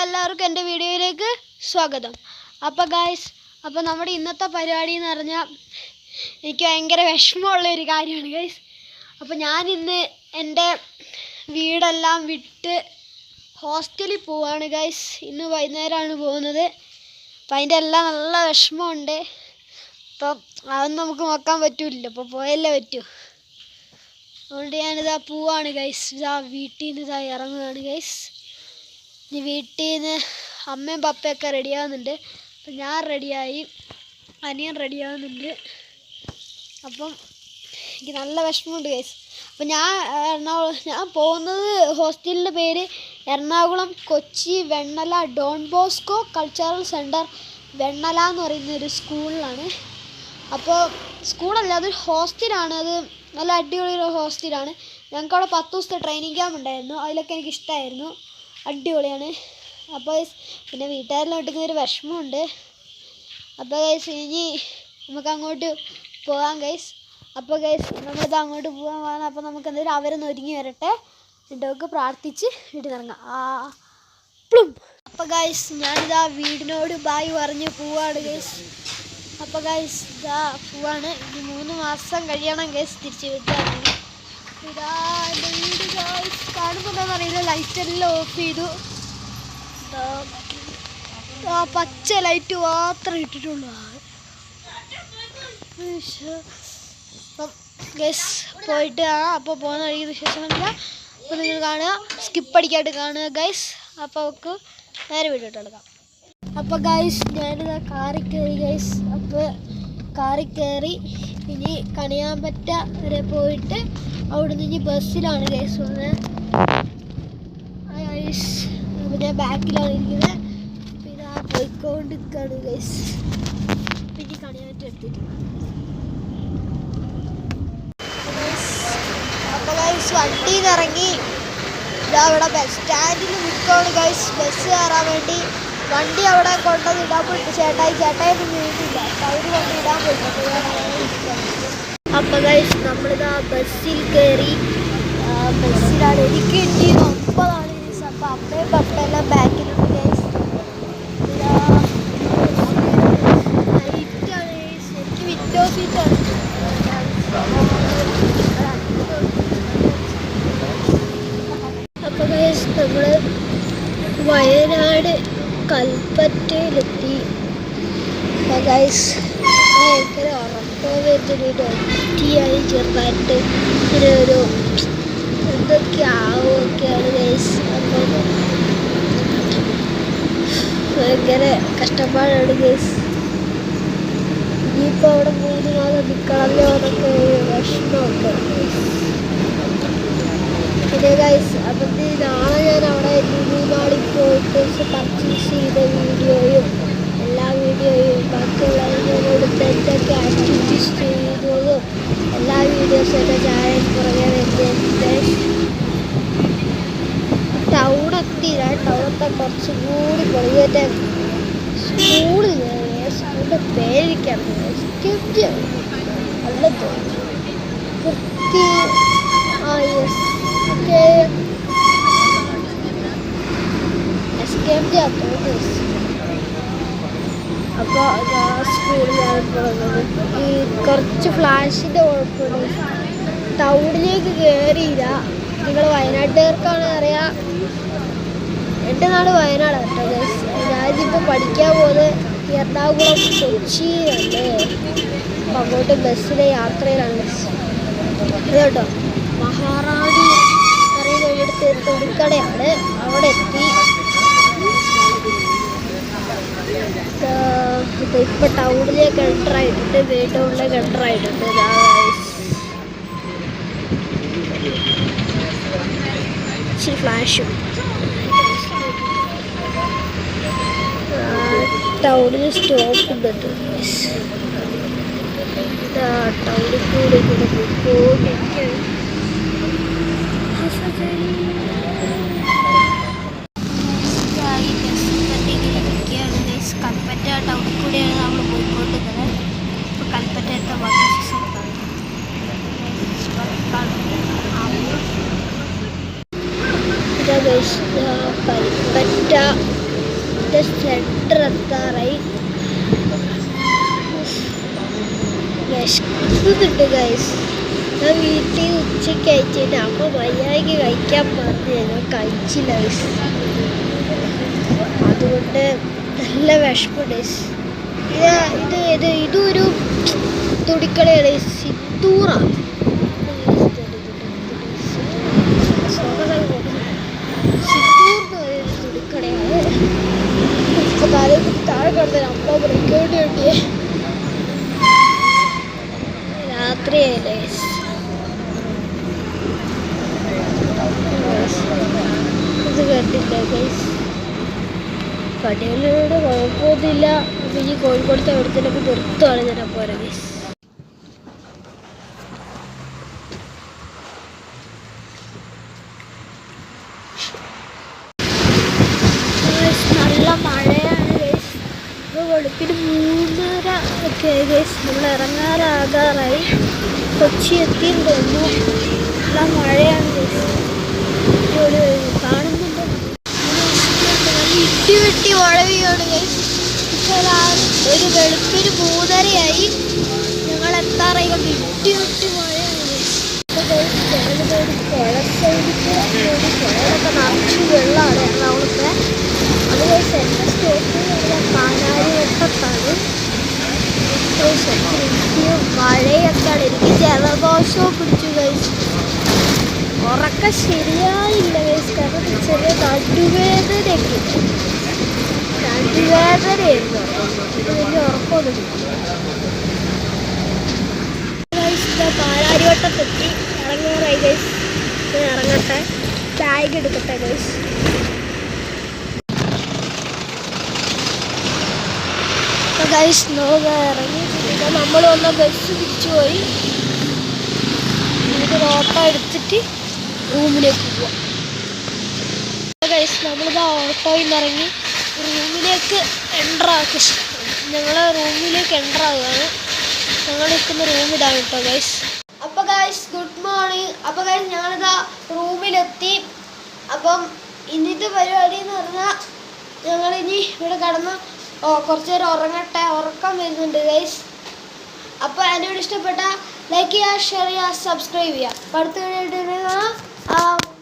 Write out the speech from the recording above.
എല്ലാവർക്കും എൻ്റെ വീഡിയോയിലേക്ക് സ്വാഗതം. അപ്പോൾ ഗായ്സ്, അപ്പോൾ നമ്മുടെ ഇന്നത്തെ പരിപാടി എന്ന് പറഞ്ഞാൽ എനിക്ക് ഭയങ്കര വിഷമമുള്ളൊരു കാര്യമാണ് ഗായ്സ്. അപ്പോൾ ഞാനിന്ന് എൻ്റെ വീടെല്ലാം വിട്ട് ഹോസ്റ്റലിൽ പോവാണ് ഗായ്സ്. ഇന്ന് വൈകുന്നേരമാണ് പോകുന്നത്. അപ്പം അതിൻ്റെ എല്ലാം നല്ല വിഷമമുണ്ട്. അപ്പം അതൊന്നും നമുക്ക് നോക്കാൻ പറ്റില്ലല്ലോ, അപ്പോൾ പോയല്ലേ പറ്റൂ. അതുകൊണ്ട് ഞാനിതാ പോവാണ് ഗൈസ്. ഇതാ വീട്ടിൽ നിന്ന് ഇതാ ഇറങ്ങുകയാണ് ഗൈസ്. ഇനി വീട്ടിൽ നിന്ന് അമ്മയും പപ്പയൊക്കെ റെഡിയാകുന്നുണ്ട്. അപ്പം ഞാൻ റെഡിയായി, അനിയൻ റെഡിയാകുന്നുണ്ട്. അപ്പം എനിക്ക് നല്ല വിഷമമുണ്ട് ഗൈസ്. അപ്പം ഞാൻ പോകുന്നത് ഹോസ്റ്റലിൻ്റെ പേര് Ernakulam Kochi Vennala Don Bosco cultural centre Vennala എന്ന് പറയുന്നൊരു സ്കൂളിലാണ്. അപ്പോൾ സ്കൂളല്ല, അതൊരു ഹോസ്റ്റലാണ്. അത് നല്ല അടിപൊളി ഒരു ഹോസ്റ്റലാണ്. ഞങ്ങൾക്ക് അവിടെ 10 ദിവസത്തെ ട്രെയിനിങ് ക്യാമ്പ് ഉണ്ടായിരുന്നു. അതിലൊക്കെ എനിക്ക് ഇഷ്ടമായിരുന്നു, അടിപൊളിയാണ്. അപ്പോൾ പിന്നെ വീട്ടുകാരെല്ലാം കിട്ടുന്നൊരു വിഷമമുണ്ട്. അപ്പോൾ ഗൈസ് ഇനി നമുക്ക് അങ്ങോട്ട് പോകാം ഗൈസ്. അപ്പോൾ ഗൈസ് നമ്മളിത് അങ്ങോട്ട് പോകാൻ പോകുന്നത്. അപ്പോൾ നമുക്ക് എന്തായാലും അവരൊന്ന് ഒരുങ്ങി വരട്ടെ, എന്നിട്ടൊക്കെ പ്രാർത്ഥിച്ച് വീട്ടിൽ ഇറങ്ങാം. അപ്പോൾ ഗൈസ് ഞാനിതാ വീടിനോട് ബായ് പറഞ്ഞ് പോവാണ് ഗൈസ്. അപ്പോൾ ഗൈസ് ഇതാ പോവാണ്. ഇനി 3 മാസം കഴിയണം ഗൈസ് തിരിച്ച് വീട്ടിലിറങ്ങി. ഇതാ എൻ്റെ വീട് ഗൈസ്. കാണുമ്പോൾ എന്താണെന്ന് അറിയില്ല, ലൈറ്റെല്ലാം ഓഫ് ചെയ്തു. പച്ച ലൈറ്റ് മാത്രം ഇട്ടിട്ടുള്ളൂ. അപ്പം ഗൈസ് പോയിട്ട് അപ്പോൾ പോകുന്ന വഴിക്ക് വിശേഷമില്ല. അപ്പോൾ നിങ്ങൾ കാണുക, സ്കിപ്പ് അടിക്കായിട്ട് കാണുക ഗൈസ്. അപ്പോൾ അവർക്ക് നേരെ വീട്ടിലോട്ട് എടുക്കാം. അപ്പോൾ ഗൈസ് ഞാനിതാ കാറിൽ കയറി ഗൈസ്. അപ്പോൾ കാറിൽ കയറി ഇനി കണിയാമ്പറ്റ വരെ പോയിട്ട് അവിടെ നിന്ന് ഇനി ബസ്സിലാണ് ഗൈസ് പോകുന്നത്. ഗൈസ് അപ്പോൾ ഞാൻ ബാക്കിലാണ് ഇരിക്കുന്നത്. അപ്പോൾ ഇതാ പോയിക്കൊണ്ടിരിക്കുകയാണ് ഗൈസ്. ഇനി കണിയാമ്പറ്റ എടുത്തിട്ട് അപ്പോൾ ഗൈസ് വണ്ടിയിൽ നിന്ന് ഇറങ്ങി ഇതാ ഇവിടെ ബസ് സ്റ്റാൻഡിൽ നിൽക്കുകയാണ് ഗൈസ്. ബസ് കയറാൻ വേണ്ടി വണ്ടി അവിടെ കൊണ്ടത് ഇടാൻ പോയിട്ട് ചേട്ടായി നീട്ടില്ല. അവർ കൊണ്ട് ഇടാൻ പോയിട്ട് അപ്പോൾ ഗൈസ് നമ്മളിതാ ബസ്സിൽ കയറി. ബസ്സിലാണ് എനിക്ക് കിട്ടിയത് 9 ഗൈസ്. അപ്പോൾ അമ്മയും പപ്പയെല്ലാം ബാക്കിലുണ്ട് ഗൈസ്. ലൈറ്റാണ് ഗൈസ്. എനിക്ക് വിൻഡോ സീറ്റാണ്. അപ്പോൾ ഗൈസ് നമ്മൾ വയനാട് കൽപ്പറ്റയിലെത്തി. അപ്പോൾ ഗൈസ് ഭയങ്കര ഉറക്കം വരുന്നുണ്ട്. ഒറ്റയായി ചെറുതായിട്ട് ഇങ്ങനെ ഒരു എന്തൊക്കെ ആവുമൊക്കെയാണ് ഗൈസ്. അപ്പം ഭയങ്കര കഷ്ടപ്പാടാണ് ഗൈസ്. ഇനിയിപ്പോൾ അവിടെ 3 മാസം നിൽക്കാമല്ലോ എന്നൊക്കെ ഒരു വിഷമമൊക്കെ ഗൈസ്. പിന്നെ ഗൈസ് അപ്പം നാളെ ഞാൻ അവിടെ ലുലുമാളിൽ പോയിട്ട് പർച്ചേസ് ചെയ്ത വീഡിയോയും എല്ലാ വീഡിയോയും ബാക്കിയുള്ള ഇതിനോടുത്ത് എന്തൊക്കെ ആക്ടിവിറ്റീസ് ചെയ്യുന്നതും എല്ലാ വീഡിയോസും എൻ്റെ ചാനൽ പുറകെ വരുന്നുണ്ട്. ടൗണെത്തി. ടൗണത്തെ കുറച്ചും കൂടി പൊളിയേറ്റ സ്കൂളിൽ സ്കൂളിൻ്റെ പേരിക്കാണ് നല്ല തോന്നുന്നു. വൃത്തി അപ്പോൾ സ്കൂളിലാണ് പോകുന്നത്. ഈ കുറച്ച് ഫ്ലാഷിൻ്റെ കുഴപ്പമുണ്ട്. ടൗണിലേക്ക് കയറിയില്ല. നിങ്ങൾ വയനാട്ടുകാർക്കാണ് അറിയാം, എൻ്റെ നാട് വയനാട് കേട്ടോ ഗൈസ്. ഞാനിപ്പോൾ പഠിക്കാൻ പോകുന്നത് എറണാകുളം കൊച്ചി അല്ലേ. അപ്പോൾ അങ്ങോട്ട് ബസ്സിലെ യാത്രയിലാണ് കേട്ടോ. മഹാറാണി പറയുന്നൊരിടത്ത് തുണിക്കടയാണ്, അവിടെ എത്തി. ഇപ്പം ടൗണിലേക്ക് എൻ്ററായിട്ടുണ്ട്, മെയിൻ ടൗണിലേക്ക് എൻ്ററായിട്ടുണ്ട്. ഇച്ചിരി ഫ്ലാഷും. ടൗണിൽ സ്റ്റോപ്പ് ഉണ്ട്. ടൗണിൽ കൂടെ ഇങ്ങനെ പോയിക്കൊണ്ടിരിക്കുകയാണ്. കൽപ്പറ്റ ടൗണിൽ കൂടെയാണ് നമ്മൾ പോയിക്കൊണ്ടിരിക്കുന്നത്. ഇപ്പോൾ കൽപ്പറ്റത്തെ കൽപ്പറ്റ വീടിൻ്റെ സെൻറ്റർ എത്താറായി. വിശക്കുന്നുണ്ട് ഗൈസ്. ഞാൻ വീട്ടിൽ ഉച്ചയ്ക്ക് കഴിച്ചിട്ട് അമ്മ മര്യാദയ്ക്ക് കഴിക്കാൻ പറഞ്ഞു, ഞാൻ കഴിച്ചില്ല ഗൈസ്. അതുകൊണ്ട് നല്ല വിശപ്പുണ്ട്. ഇതൊരു തുടിക്കളിയാണ്, സിന്ദൂറാണ്. തുടിക്കടയാണ്. താഴെ കിടന്ന അമ്മ ബ്രേക്കേണ്ടി കിട്ടിയേ. രാത്രിയായില്ലേ, ഇത് കണ്ടില്ല ഗൈസ്. കടയിലൂടെ കുഴപ്പമൊന്നുമില്ല. അപ്പം ഈ കോഴിക്കോടത്തെ എവിടത്തേക്ക് പുറത്താണ് ഞാൻ പോരാ ഗൈസ്. നല്ല മഴയാണ് ഗൈസ്. ഇപ്പോൾ വെളുപ്പിന് 3:30 ഒക്കെ ഗൈസ്. നമ്മൾ ഇറങ്ങാറാകാറായി. കൊച്ചി എത്തിയെന്ന് തോന്നുന്നു. നല്ല മഴയാണ് ഗൈസ്. കാണുന്നുണ്ടോ? ഇടി വെട്ടി മഴ പെയ്യാണ് ഗൈസ്. ഒരു വെളുപ്പിന് 3:30 ഞങ്ങൾ എത്താറായി. ഇടി വെട്ടി മഴയാണ് ഗൈസ്. പുഴയൊക്കെ നിറച്ച് വെള്ളമാണ് എറണാകുളത്തെ. അത് ഗൈസ് എൻ്റെ സ്റ്റോപ്പ് പാലാരിവട്ടത്താണ്. മഴയൊക്കെയാണ്. എനിക്ക് ജലദോഷവും പിടിച്ചു ഗൈസ്. ഉറക്കം ശരിയായില്ല ഗൈസ്. കാരണം ചെറിയ നടുവേദനയായിരുന്നു. വലിയ ഉറക്കമൊന്നും ഗൈസ്. പാലാരിവട്ടത്തെത്തി ഇറങ്ങാറായി ഗൈസ്. ഇറങ്ങട്ടെ, ബാഗ് എടുക്കട്ടെ ഗൈസ്. ഗൈസ് ഇറങ്ങി നമ്മൾ വന്ന ബസ് തിരിച്ചു പോയി. നമുക്ക് ഓട്ടോ എടുത്തിട്ട് റൂമിലേക്ക് പോവാം ഗൈസ്. നമ്മളിത് ഓട്ടോയിൽ നിന്ന് ഇറങ്ങി റൂമിലേക്ക് എൻ്ററാക്കി. റൂമിലേക്ക് എൻ്ററാകുകയാണ്. ഞങ്ങൾ നിൽക്കുന്ന റൂം ഇതാണ് കേട്ടോ ഗൈസ്. അപ്പോൾ ഗൈസ് ഗുഡ് മോർണിംഗ്. അപ്പോൾ ഗൈസ് ഞങ്ങളിതാ റൂമിലെത്തി. അപ്പം ഇന്നത്തെ പരിപാടി എന്ന് പറഞ്ഞാൽ ഞങ്ങളിനി ഇവിടെ കിടന്ന് കുറച്ച് നേരം ഉറങ്ങട്ടെ. ഉറക്കം വരുന്നുണ്ട് ഗൈസ്. അപ്പോൾ എൻ്റെ വീഡിയോ ഇഷ്ടപ്പെട്ട ലൈക്ക് ചെയ്യുക, ഷെയർ ചെയ്യുക, സബ്സ്ക്രൈബ് ചെയ്യുക. അടുത്ത വീഡിയോ